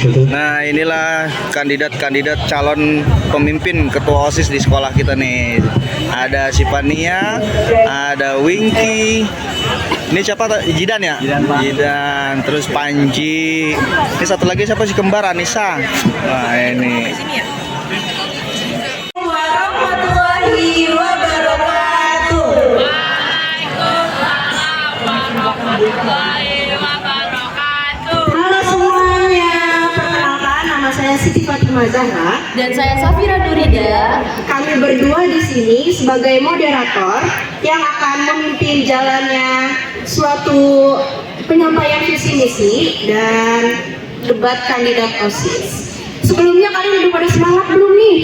Nah, inilah kandidat-kandidat calon pemimpin ketua OSIS di sekolah kita nih. Ada Sipania, ada Winky. Ini siapa? Jidan ya? Jidan. Terus Panji. Ini satu lagi siapa sih, kembar Anissa. Nah, ini. Warahmatullahi wabarakatuh. Halo semuanya, perkenalkan nama saya Siti Fatimah Zahra Dan saya Safira Nurida. Kami berdua di sini sebagai moderator yang akan memimpin jalannya suatu penyampaian visi misi dan debat kandidat OSIS. Sebelumnya kalian udah pada semangat belum nih?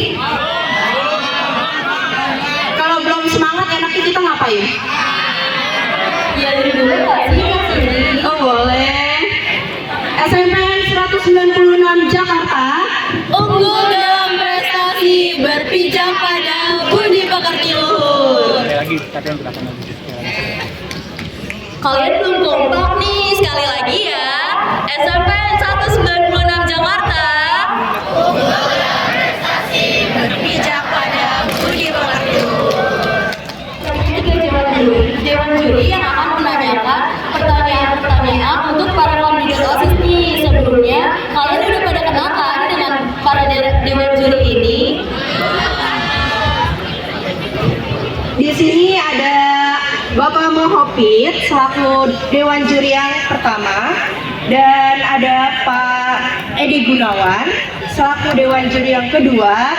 Kalau belum semangat, enaknya kita ngapain? Ya dari dulu Kak sih kesini. Oh boleh. SMPN 196 Jakarta Unggul dalam prestasi, berpijak pada budi pekerti luhur. Kalian belum kompak nih, sekali lagi ya. SMPN 196 Jakarta. Unggul dalam prestasi, berpijak pada budi pekerti luhur. Dewan juri yang akan menanyakan pertanyaan-pertanyaan untuk para kandidat OSIS nih. Sebelumnya, kalian udah pada kenal kan dengan para dewan juri ini? Di sini ada Bapak Mohopit selaku Dewan Juri yang pertama dan ada Pak Edi Gunawan selaku Dewan Juri yang kedua.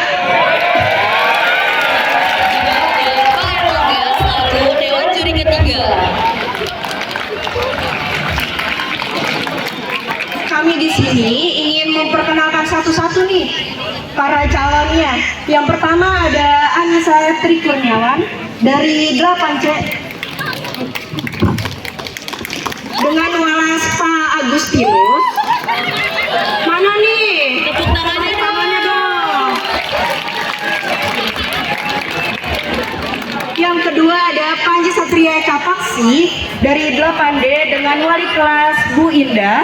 Pak Erlangga selaku dewan juri ketiga. Kami di sini ingin memperkenalkan satu-satu nih para calonnya. Yang pertama ada Anissa Tri Kurniawan dari 8C dengan walas Pak Agustinus. Mana nih? Tepuk tangannya Tangannya dong. Yang kedua ada Panji Satria Eka Paksi dari 8D dengan wali kelas Bu Indah.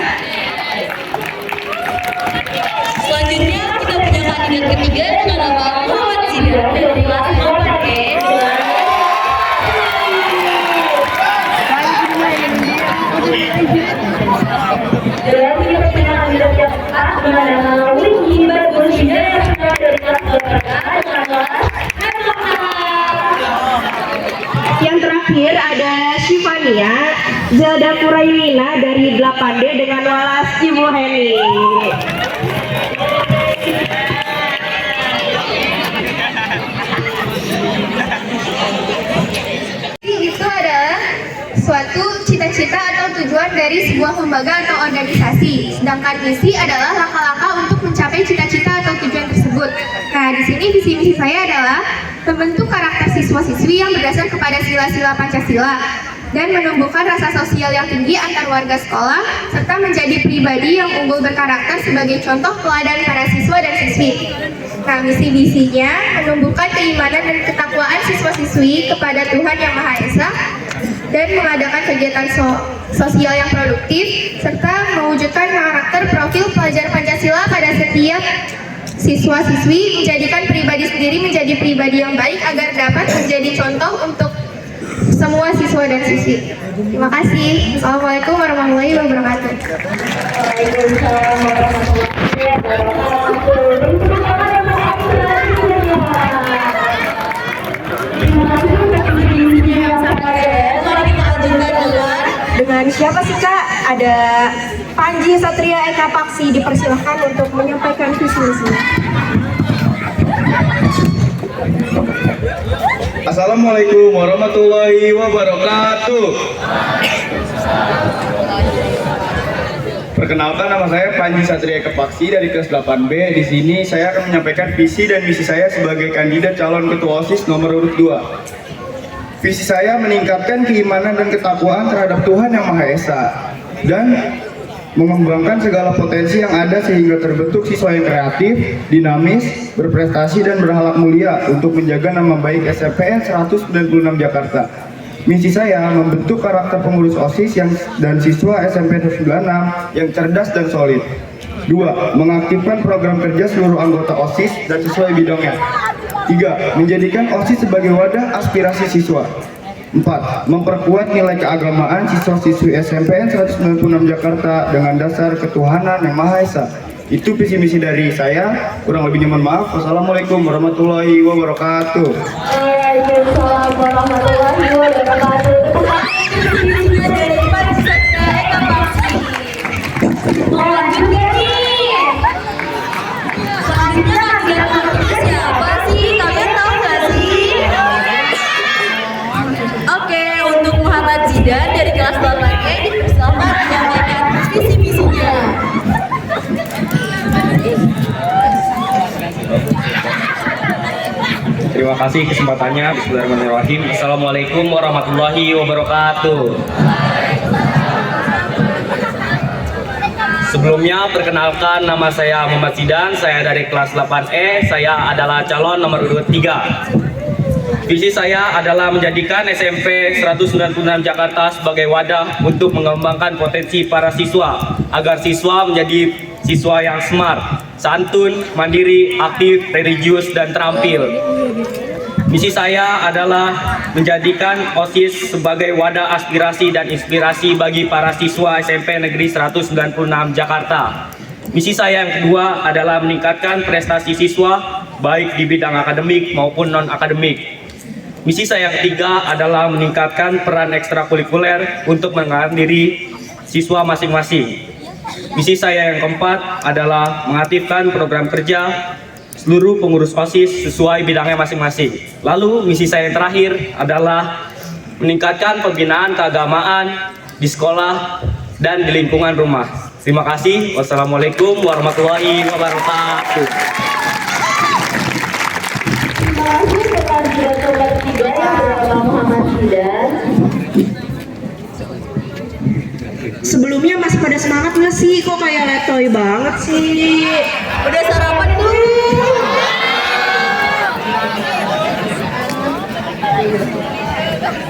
Selanjutnya kita punya kandidat ketiga dengan nama Muhammad Zidan dari kelas 8D. Dan kita punya kandidat yang keempat dengan nama Winky Badurshida dari kelas 8A dengan kelas Yang terakhir ada Shivania Zelda Kuraimina dari 8D dengan walas Ibu Heni. Itu adalah suatu cita-cita atau tujuan dari sebuah lembaga atau organisasi. Sedangkan misi adalah langkah-langkah untuk mencapai cita-cita atau tujuan tersebut. Nah, di sini visi misi saya adalah membentuk karakter siswa-siswi yang berdasar kepada sila-sila Pancasila dan menumbuhkan rasa sosial yang tinggi antar warga sekolah serta menjadi pribadi yang unggul berkarakter sebagai contoh teladan para siswa dan siswi. Nah, misi-misinya menumbuhkan keimanan dan ketakwaan siswa-siswi kepada Tuhan Yang Maha Esa dan mengadakan kegiatan sosial yang produktif serta mewujudkan karakter profil pelajar Pancasila pada setiap siswa-siswi, menjadikan pribadi sendiri menjadi pribadi yang baik agar dapat menjadi contoh untuk semua siswa dan siswi. Terima kasih. Assalamualaikum warahmatullahi wabarakatuh. Mari kita lanjutkan Dengan siapa sih Kak? Ada Panji Satria Eka Paksi, dipersilahkan untuk menyampaikan visi misinya. Assalamualaikum warahmatullahi wabarakatuh. Perkenalkan, nama saya Panji Satria Eka Paksi dari kelas 8B. Di sini saya akan menyampaikan visi dan misi saya sebagai kandidat calon ketua OSIS nomor urut 2. Visi saya meningkatkan keimanan dan ketakwaan terhadap Tuhan Yang Maha Esa dan mengembangkan segala potensi yang ada sehingga terbentuk siswa yang kreatif, dinamis, berprestasi dan berakhlak mulia untuk menjaga nama baik SMPN 196 Jakarta. Misi saya membentuk karakter pengurus OSIS dan siswa SMP 96 yang cerdas dan solid. 2. Mengaktifkan program kerja seluruh anggota OSIS dan sesuai bidangnya. 3. Menjadikan OSIS sebagai wadah aspirasi siswa. 4. Memperkuat nilai keagamaan siswa-siswi SMPN 196 Jakarta dengan dasar ketuhanan yang Maha Esa. Itu visi misi dari saya. Kurang lebihnya mohon maaf. Wassalamualaikum warahmatullahi wabarakatuh. Waalaikumsalam warahmatullahi wabarakatuh. Visinya dari Pak Satria Eka Paksi. Lanjutnya nih. Selanjutnya kandidat nomor 3 siapa sih? Kalian tahu nggak sih? Oke, untuk Muhammad Zidan dari kelas 8E dipersilakan menyampaikan visi misinya. Terima kasih kesempatannya. Bismillahirrahmanirrahim. Assalamualaikum warahmatullahi wabarakatuh. Sebelumnya perkenalkan, nama saya Muhammad Zidan, saya dari kelas 8E, saya adalah calon nomor urut 3. Visi saya adalah menjadikan SMP 196 Jakarta sebagai wadah untuk mengembangkan potensi para siswa agar siswa menjadi siswa yang smart, santun, mandiri, aktif, religius, dan terampil. Misi saya adalah menjadikan OSIS sebagai wadah aspirasi dan inspirasi bagi para siswa SMP Negeri 196 Jakarta. Misi saya yang kedua adalah meningkatkan prestasi siswa baik di bidang akademik maupun non-akademik. Misi saya yang ketiga adalah meningkatkan peran ekstrakurikuler untuk mengembangkan diri siswa masing-masing. Misi saya yang keempat adalah mengaktifkan program kerja seluruh pengurus OSIS sesuai bidangnya masing-masing. Lalu misi saya yang terakhir adalah meningkatkan pembinaan keagamaan di sekolah dan di lingkungan rumah. Terima kasih. Wassalamualaikum warahmatullahi wabarakatuh. Terima kasih kepada kandidat nomor 3 yang bernama Muhammad Zidan. Sebelumnya masih pada semangat nggak sih? Kok kayak letoy banget sih? Udah sarapan belum?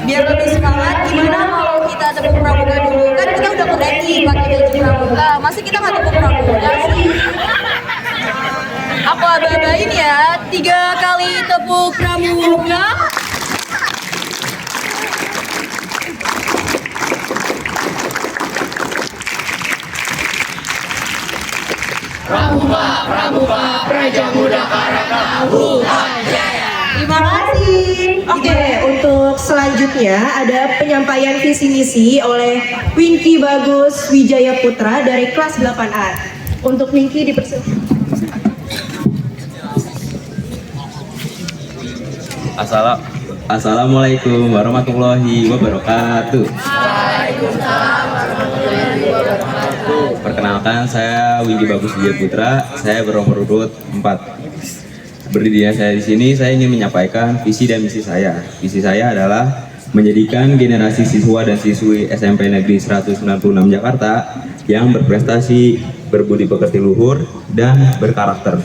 Biar lebih semangat, gimana kalau kita tepuk pramuka dulu? Kan kita udah keren pakai baju pramuka, masih kita nggak tepuk pramuka sih? Aku aba-abain ya, 3 kali tepuk pramuka. Pramuka, Praja Muda Karaka, Terima kasih. Oke, untuk selanjutnya ada penyampaian visi misi oleh Winky Bagus Wijaya Putra dari kelas 8A. Untuk Winky dipersilakan. Assalamualaikum warahmatullahi wabarakatuh. Perkenalkan, saya Winky Bagus Wijaya Putra. Saya bernomor urut 4. Berdirinya saya di sini, saya ingin menyampaikan visi dan misi saya. Visi saya adalah menjadikan generasi siswa dan siswi SMP Negeri 196 Jakarta yang berprestasi, berbudi pekerti luhur, dan berkarakter.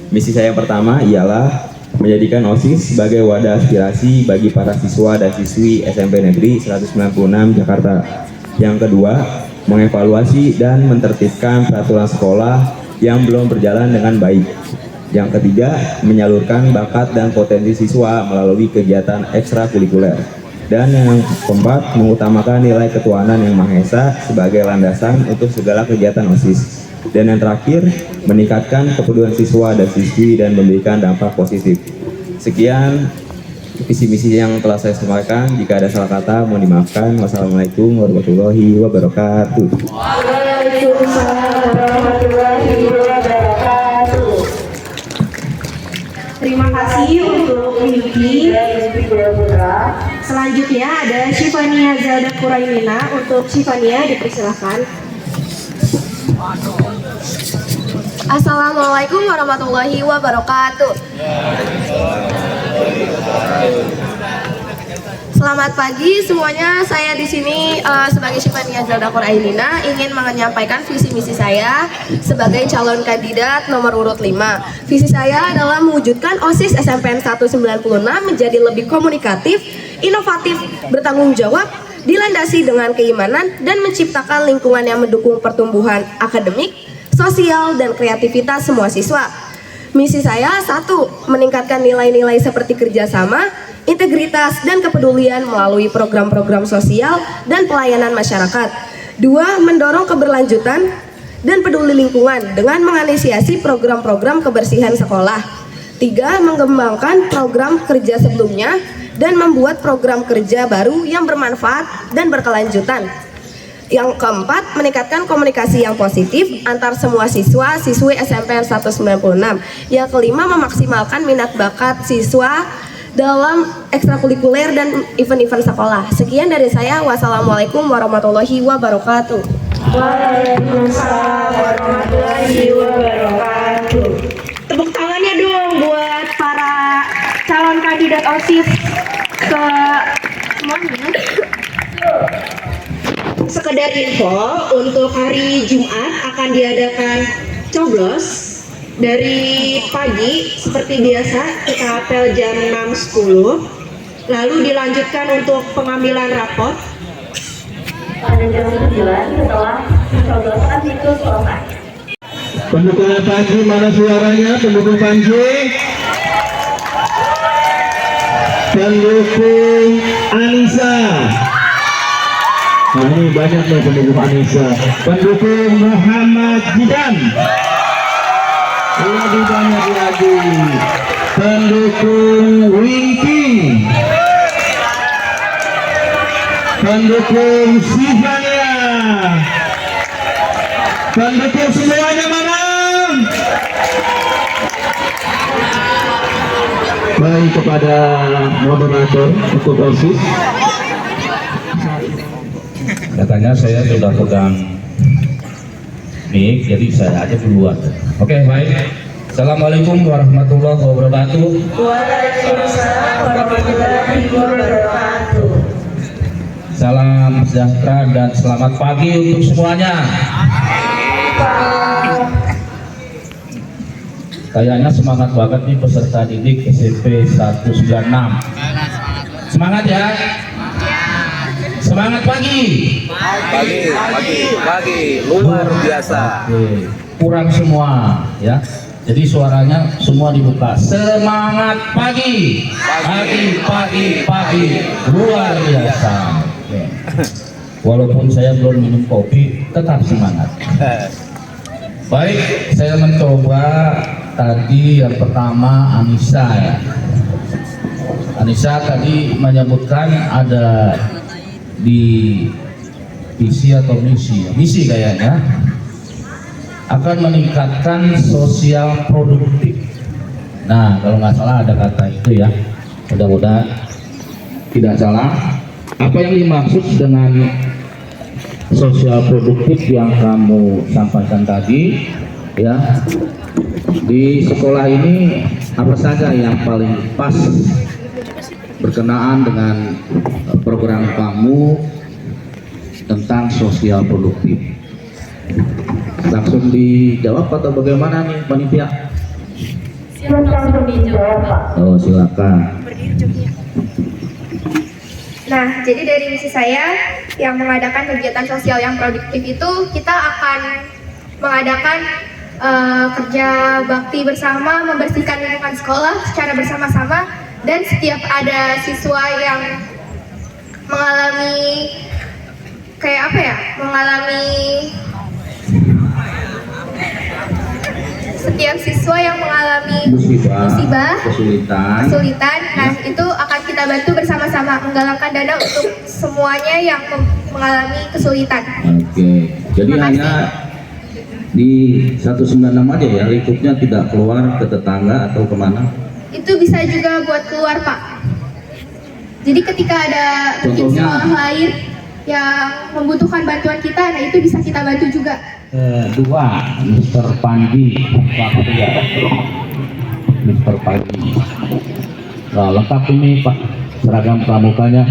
Misi saya yang pertama ialah menjadikan OSIS sebagai wadah aspirasi bagi para siswa dan siswi SMP Negeri 196 Jakarta. Yang kedua, mengevaluasi dan menertibkan peraturan sekolah yang belum berjalan dengan baik. Yang ketiga, menyalurkan bakat dan potensi siswa melalui kegiatan ekstrakurikuler. Dan yang keempat, mengutamakan nilai ketuhanan yang Maha Esa sebagai landasan untuk segala kegiatan OSIS. Dan yang terakhir, meningkatkan kepedulian siswa dan siswi dan memberikan dampak positif. Sekian visi misi yang telah saya sampaikan. Jika ada salah kata, mohon dimaafkan. Wassalamualaikum warahmatullahi wabarakatuh. Waalaikumsalam warahmatullahi wabarakatuh. Terima kasih untuk Winky. Selanjutnya ada Shivania Zelda Kuraimina. Untuk Shivania dipersilakan. Assalamualaikum warahmatullahi wabarakatuh. Selamat pagi semuanya. Saya di sini sebagai Syifania Zaldakur Ainina ingin menyampaikan visi misi saya sebagai calon kandidat nomor urut 5. Visi saya adalah mewujudkan OSIS SMPN 196 menjadi lebih komunikatif, inovatif, bertanggung jawab, dilandasi dengan keimanan dan menciptakan lingkungan yang mendukung pertumbuhan akademik, sosial, dan kreativitas semua siswa. Misi saya 1. Meningkatkan nilai-nilai seperti kerjasama, integritas, dan kepedulian melalui program-program sosial dan pelayanan masyarakat. 2. Mendorong keberlanjutan dan peduli lingkungan dengan menginisiasi program-program kebersihan sekolah. 3. Mengembangkan program kerja sebelumnya dan membuat program kerja baru yang bermanfaat dan berkelanjutan. Yang keempat, meningkatkan komunikasi yang positif antar semua siswa-siswi SMPN 196. Yang kelima, memaksimalkan minat bakat siswa dalam ekstrakurikuler dan event-event sekolah. Sekian dari saya. Wassalamualaikum warahmatullahi wabarakatuh. Waalaikumsalam warahmatullahi wabarakatuh. Tepuk tangannya dong buat para calon kandidat OSIS ke semuanya. Sekedar info, untuk hari Jumat akan diadakan coblos dari pagi seperti biasa, kita apel jam 6.10, lalu dilanjutkan untuk pengambilan rapot pada jam 9 setelah pencoblosan itu selesai. Pendukung Panji mana suaranya? Pendukung Panji, pendukung Anissa. Nah, ini banyak nih pendukung Anissa. Pendukung Muhammad Jidan. Lebih banyak lagi. Pendukung Winky. Pendukung Syifania. Pendukung semuanya mana? Baik, kepada moderator untuk OSIS. Katanya saya sudah pegang mic, jadi saya aja duluan. Oke, baik. Assalamualaikum warahmatullahi wabarakatuh. Waalaikumsalam warahmatullahi wabarakatuh. Salam sejahtera dan selamat pagi untuk semuanya. Kayaknya semangat banget nih peserta didik SMP 196. Semangat ya. Semangat pagi. Pagi, luar biasa. Oke, kurang semua ya. Jadi suaranya semua dibuka. Semangat pagi. Pagi, luar biasa. Oke. Walaupun saya belum minum kopi, tetap semangat. Baik, saya mencoba tadi yang pertama Anissa ya. Anissa tadi menyebutkan ada di visi atau misi kayaknya akan meningkatkan sosial produktif. Nah, kalau nggak salah ada kata itu ya, mudah-mudahan tidak salah. Apa yang dimaksud dengan sosial produktif yang kamu sampaikan tadi ya, di sekolah ini apa saja yang paling pas berkenaan dengan program kamu tentang sosial produktif? Langsung dijawab atau bagaimana nih panitia? Langsung dijawab, Pak. Oh, silakan. Nah, jadi dari misi saya yang mengadakan kegiatan sosial yang produktif itu, kita akan mengadakan kerja bakti bersama, membersihkan lingkungan sekolah secara bersama-sama, dan setiap ada siswa yang mengalami setiap siswa yang mengalami musibah, kesulitan, nah itu akan kita bantu bersama-sama menggalakkan dana untuk semuanya yang mengalami kesulitan. Oke, jadi hanya di 196 aja ya, lingkupnya tidak keluar ke tetangga atau kemana? Itu bisa juga buat keluar, Pak. Jadi ketika ada mungkin sekolah lain yang membutuhkan bantuan kita, nah itu bisa kita bantu juga. Kedua, Mr. Panji, waktu ya, Mr. Panji. Nah, lengkap ini Pak, seragam pramukanya.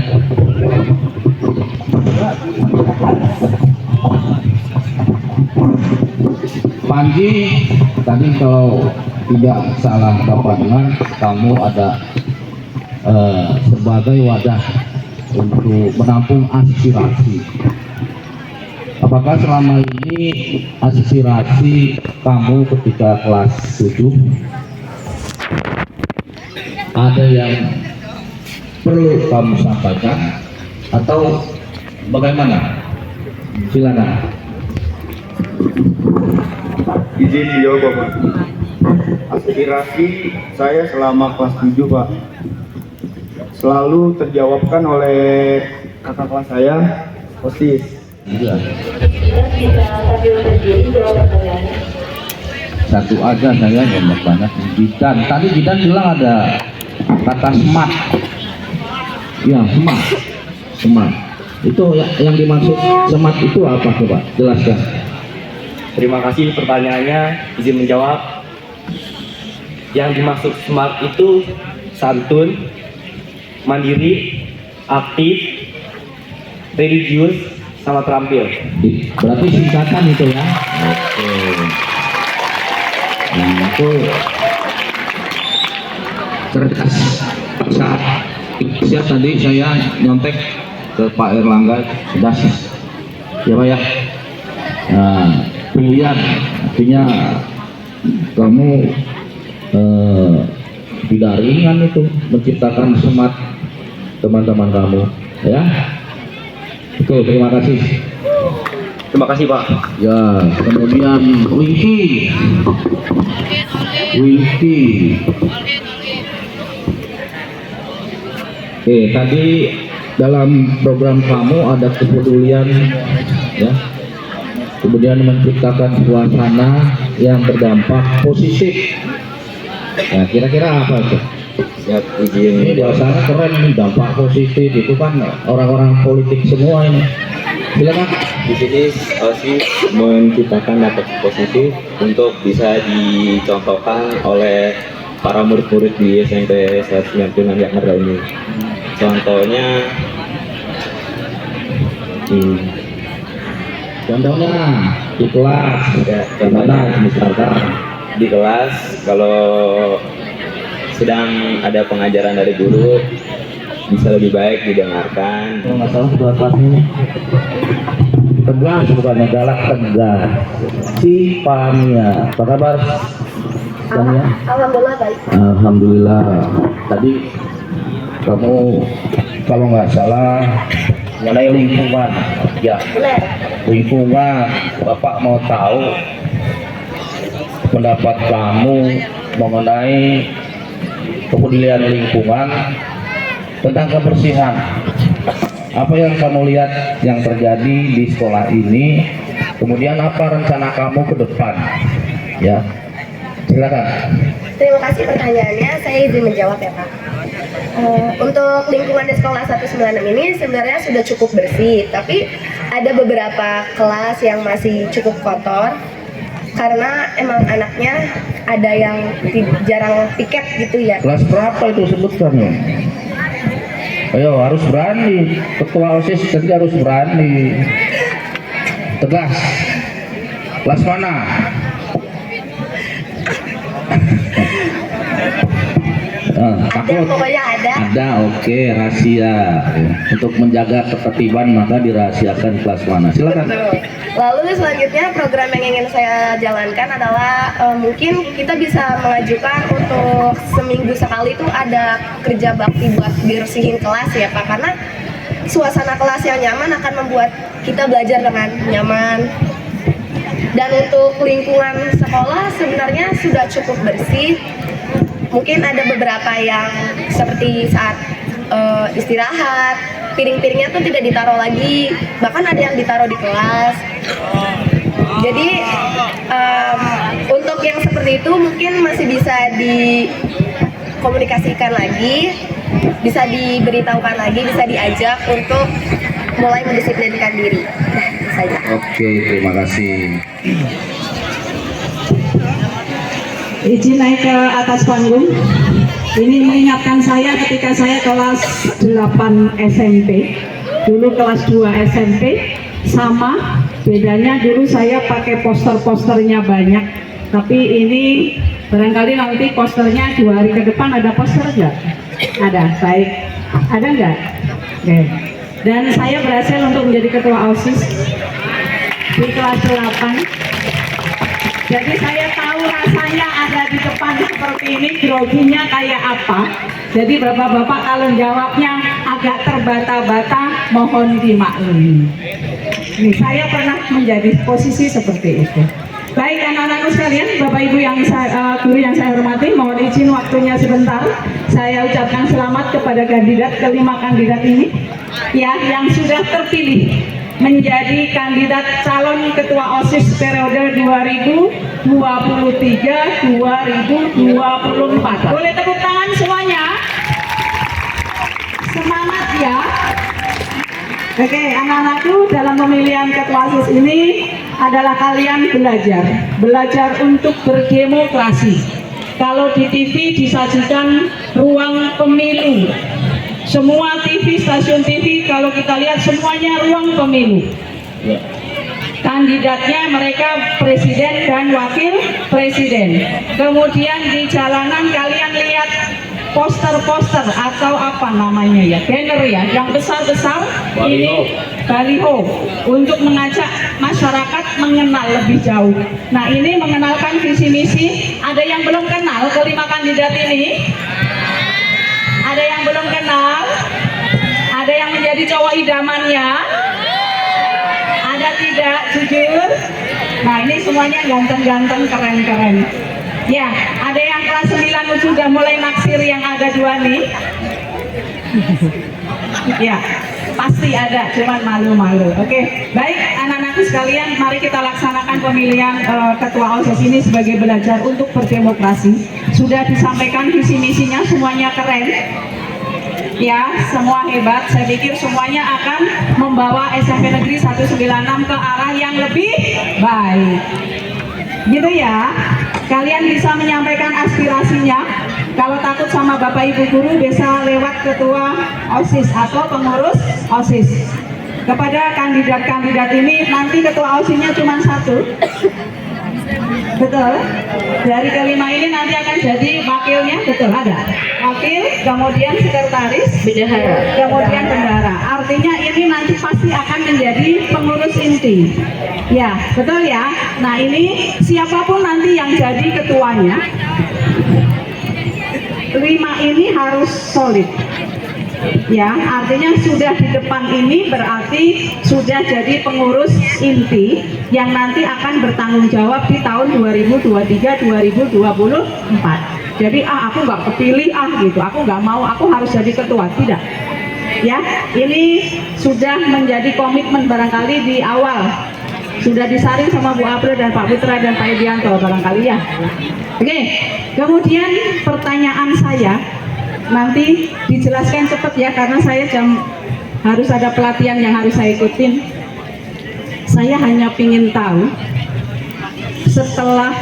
Panji, tadi kalau tidak salah dapat dengar, kamu ada sebagai wadah untuk menampung aspirasi. Apakah selama ini aspirasi kamu ketika kelas 7 ada yang perlu kamu sampaikan atau bagaimana? Silakan. Izin dijawab Bapak. Aspirasi saya selama kelas 7 Pak selalu terjawabkan oleh kakak kelas saya, OSIS. Iya. Satu aja saya banyak banget. Jidan, tadi Jidan bilang ada kata smart. Ya, smart. Itu yang dimaksud smart itu apa coba? Jelaskan. Terima kasih pertanyaannya, izin menjawab. Yang dimaksud smart itu santun, mandiri, aktif, religius, sama terampil. Berarti singkatan itu ya. Oke. Nah, itu cerdas. Saat siap tadi saya nyontek ke Pak Erlangga cerdas. Ya Pak ya. Nah, pilihan artinya kamu tidak ringan itu menciptakan semangat teman-teman kamu ya. Oke, terima kasih. Terima kasih Pak. Ya, kemudian Winky. Oke, tadi dalam program kamu ada kepedulian ya. Kemudian menciptakan suasana yang berdampak positif. Nah, kira-kira apa itu? Siap, izin. Ini suasana keren nih, dampak positif itu kan orang-orang politik semua ini. Silakan. Di sini OSIS menciptakan dampak positif untuk bisa dicontohkan oleh para murid-murid di SMP 196 Jakarta ini. Contohnya di kelas ya, contohnya misalkan di kelas kalau sedang ada pengajaran dari guru bisa lebih baik didengarkan. kalau nggak salah ketua kelas ini tegas, bukannya galak, tegas. Si Pamia, apa kabar Pamia? Alhamdulillah baik. Alhamdulillah. Tadi kamu kalau nggak salah mengenai lingkungan ya. Benar. Lingkungan, Bapak mau tahu pendapat kamu mengenai kepedulian lingkungan tentang kebersihan. Apa yang kamu lihat yang terjadi di sekolah ini, kemudian apa rencana kamu ke depan? Ya, silakan. Terima kasih pertanyaannya, saya izin menjawab ya Pak. Untuk lingkungan di sekolah 196 ini sebenarnya sudah cukup bersih, tapi ada beberapa kelas yang masih cukup kotor karena emang anaknya ada yang jarang piket gitu ya. Kelas berapa itu sebutkan ya? Ayo, harus berani. Ketua OSIS tadi harus berani. Tegas. Kelas mana? Ada, pokoknya ada. Ada, oke, rahasia. Untuk menjaga ketertiban maka dirahasiakan kelas mana. Silakan. Betul. Lalu selanjutnya program yang ingin saya jalankan adalah mungkin kita bisa mengajukan untuk seminggu sekali itu ada kerja bakti buat bersihin kelas ya Pak, karena suasana kelas yang nyaman akan membuat kita belajar dengan nyaman. Dan untuk lingkungan sekolah sebenarnya sudah cukup bersih. Mungkin ada beberapa yang seperti saat istirahat, piring-piringnya tuh tidak ditaruh lagi, bahkan ada yang ditaruh di kelas. Jadi untuk yang seperti itu mungkin masih bisa dikomunikasikan lagi, bisa diberitahukan lagi, bisa diajak untuk mulai mendisiplinkan diri. Nah, itu saja. Oke, terima kasih. Izin naik ke atas panggung. Ini mengingatkan saya ketika saya kelas 8 SMP, dulu kelas 2 SMP, sama bedanya dulu saya pakai poster-posternya banyak, tapi ini barangkali nanti posternya 2 hari ke depan ada poster nggak? Ada, baik. Ada nggak? Oke. Dan saya berhasil untuk menjadi ketua OSIS di kelas 8. Jadi saya tahu rasanya ada di depan seperti ini, groginya kayak apa. Jadi bapak-bapak kalau jawabnya agak terbata-bata, mohon dimaklumi. Ini saya pernah menjadi posisi seperti itu. Baik anak-anakku sekalian, bapak ibu yang guru yang saya hormati, mohon izin waktunya sebentar. Saya ucapkan selamat kepada kandidat, kelima kandidat ini ya, yang sudah terpilih menjadi kandidat calon ketua OSIS periode 2023-2024. Boleh tepuk tangan semuanya? Semangat ya. Oke, anak-anakku, dalam pemilihan ketua OSIS ini adalah kalian belajar untuk berdemokrasi. Kalau di TV disajikan ruang pemilu, semua TV, stasiun TV kalau kita lihat semuanya ruang pemilu. Kandidatnya mereka presiden dan wakil presiden. Kemudian di jalanan kalian lihat poster-poster atau apa namanya ya, banner ya, yang besar-besar ini baliho untuk mengajak masyarakat mengenal lebih jauh. Nah ini mengenalkan visi misi. Ada yang belum kenal kelima kandidat ini? Ada yang belum kenal? Ada yang menjadi cowok idamannya? Ada tidak? Jujur? Nah ini semuanya ganteng-ganteng, keren-keren. Ya, ada yang kelas 9 sudah mulai naksir yang ada 2 nih. Ya, pasti ada, cuman malu-malu. Oke, baik anak-anakku sekalian, mari kita laksanakan pemilihan ketua OSIS ini sebagai belajar untuk berdemokrasi. Sudah disampaikan visi misinya, semuanya keren. Ya, semua hebat. Saya pikir semuanya akan membawa SMP Negeri 196 ke arah yang lebih baik. Gitu ya. Kalian bisa menyampaikan aspirasinya. Kalau takut sama Bapak Ibu guru bisa lewat ketua OSIS atau pengurus OSIS. Kepada kandidat-kandidat ini nanti ketua OSISnya cuma 1. Betul? Dari kelima ini nanti akan jadi wakilnya, betul ada? Wakil, kemudian sekretaris, bendahara, kemudian bendahara. Artinya ini nanti pasti akan menjadi pengurus inti. Ya, betul ya? Nah ini siapapun nanti yang jadi ketuanya, 5 ini harus solid. Ya, artinya sudah di depan ini berarti sudah jadi pengurus inti yang nanti akan bertanggung jawab di tahun 2023-2024. Jadi aku nggak kepilih gitu, aku nggak mau, aku harus jadi ketua, tidak. Ya, ini sudah menjadi komitmen barangkali di awal, sudah disaring sama Bu April dan Pak Putra dan Pak Edianto barangkali ya. Oke, kemudian pertanyaan saya nanti dijelaskan cepat ya, karena saya harus ada pelatihan yang harus saya ikutin. Saya hanya ingin tahu, setelah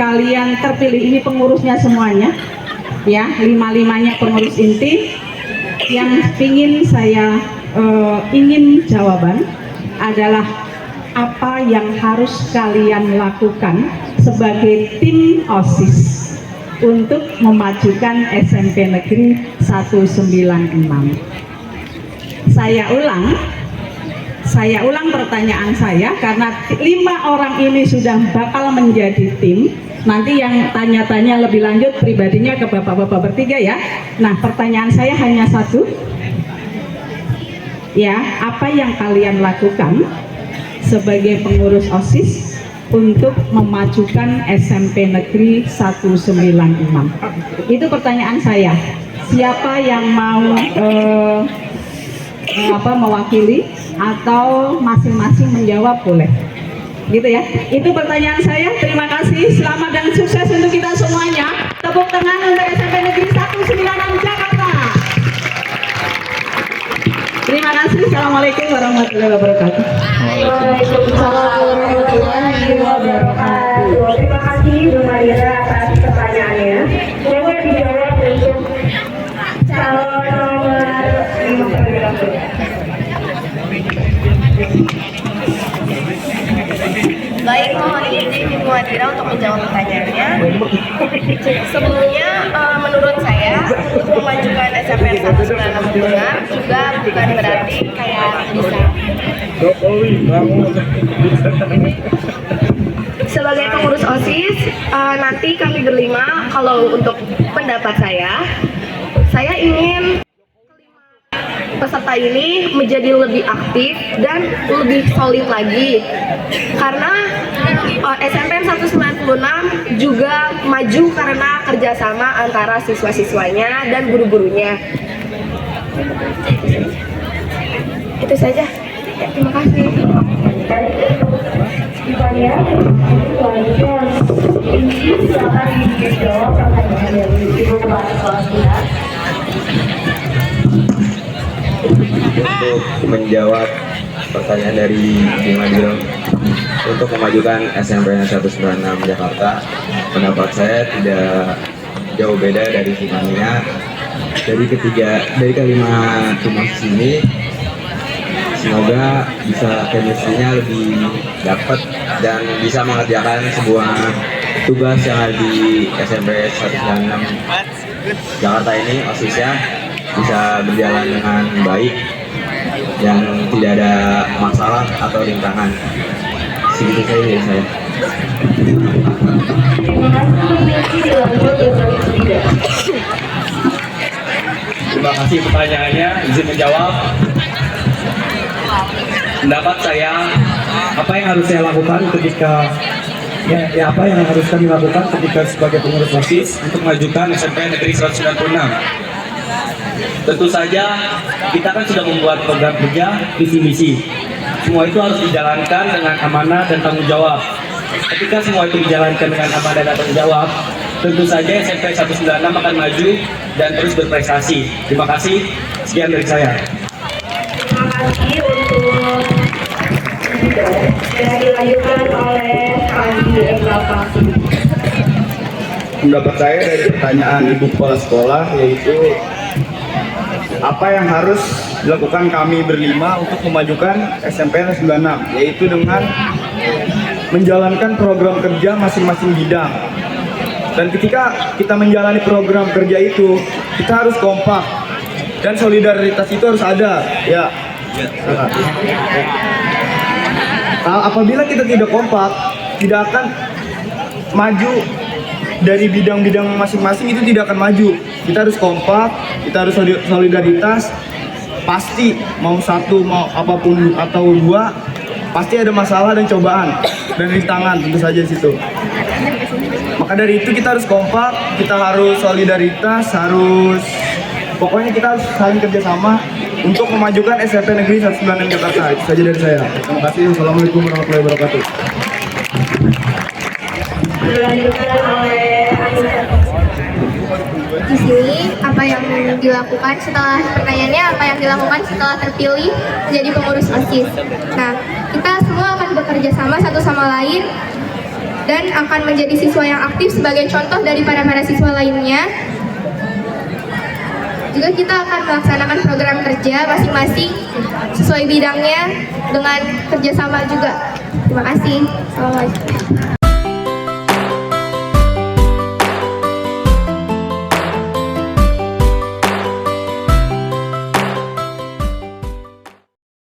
kalian terpilih, ini pengurusnya semuanya ya, 5-5-nya pengurus inti, yang ingin saya ingin jawaban adalah apa yang harus kalian lakukan sebagai tim OSIS untuk memajukan SMP Negeri 196. Saya ulang pertanyaan saya, karena 5 orang ini sudah bakal menjadi tim. Nanti yang tanya-tanya lebih lanjut pribadinya ke bapak-bapak bertiga ya. Nah, pertanyaan saya hanya 1. Ya, apa yang kalian lakukan sebagai pengurus OSIS untuk memajukan SMP Negeri 196? Itu pertanyaan saya. Siapa yang mau mewakili atau masing-masing menjawab boleh. Gitu ya. Itu pertanyaan saya. Terima kasih. Selamat dan sukses untuk kita semuanya. Tepuk tangan untuk SMP Negeri 196 Jakarta. Terima kasih. Assalamualaikum warahmatullahi wabarakatuh. Waalaikumsalam warahmatullahi wabarakatuh. Terima kasih Bu Maira atas pertanyaannya. Semoga dijawab untuk ingin Muadira untuk menjawab pertanyaannya. Sebelumnya, menurut saya, untuk memajukan SMPN 196 Bunga juga bukan berarti kayak bisa. Sebagai pengurus OSIS, nanti kami berlima, kalau untuk pendapat saya ingin peserta ini menjadi lebih aktif dan lebih solid lagi, karena SMPN 196 juga maju karena kerjasama antara siswa-siswanya dan guru-gurunya. Itu saja. Ya, terima kasih. Untuk menjawab pertanyaan dari Bung Adil untuk memajukan SMPN 196 Jakarta, pendapat saya tidak jauh beda dari Simania. Dari kelima tumas ini, semoga bisa chemistry-nya lebih dapat dan bisa mengerjakan sebuah tugas yang ada di SMP 196 Jakarta ini, OSIS-nya bisa berjalan dengan baik yang tidak ada masalah atau rintangan. Segitu saja dari saya. Terima kasih pertanyaannya, izin menjawab. Pendapat saya, apa yang harus saya lakukan ketika apa yang harus kami lakukan ketika sebagai pengurus OSIS untuk mengajukan SMPN Negeri 196? Tentu saja kita kan sudah membuat program kerja, visi misi. Semua itu harus dijalankan dengan amanah dan tanggung jawab. Ketika semua itu dijalankan dengan amanah dan tanggung jawab, tentu saja SMP 196 akan maju dan terus berprestasi. Terima kasih. Sekian dari saya. Terima kasih untuk yang dilanjutkan oleh Andi Ebrapa. Pendapat saya dari pertanyaan ibu kepala sekolah yaitu apa yang harus dilakukan kami berlima untuk memajukan SMPN 96, yaitu dengan menjalankan program kerja masing-masing bidang. Dan ketika kita menjalani program kerja itu, kita harus kompak dan solidaritas itu harus ada. Ya. Apabila kita tidak kompak, tidak akan maju dari bidang-bidang masing-masing, itu tidak akan maju. Kita harus kompak, kita harus solidaritas. Pasti mau satu, mau apapun atau dua, pasti ada masalah dan cobaan dan rintangan tentu saja di situ. Maka dari itu kita harus kompak, kita harus solidaritas, pokoknya kita harus saling kerjasama untuk memajukan SMP Negeri 196 Jakarta. Itu saja dari saya. Terima kasih. Assalamualaikum warahmatullahi wabarakatuh. Dilanjutkan oleh Di sini apa yang dilakukan setelah pertanyaannya, apa yang dilakukan setelah terpilih menjadi pengurus OSIS. Nah, kita semua akan bekerja sama satu sama lain dan akan menjadi siswa yang aktif sebagai contoh dari para siswa lainnya. Juga kita akan melaksanakan program kerja masing-masing sesuai bidangnya dengan kerjasama juga. Terima kasih. Assalamualaikum.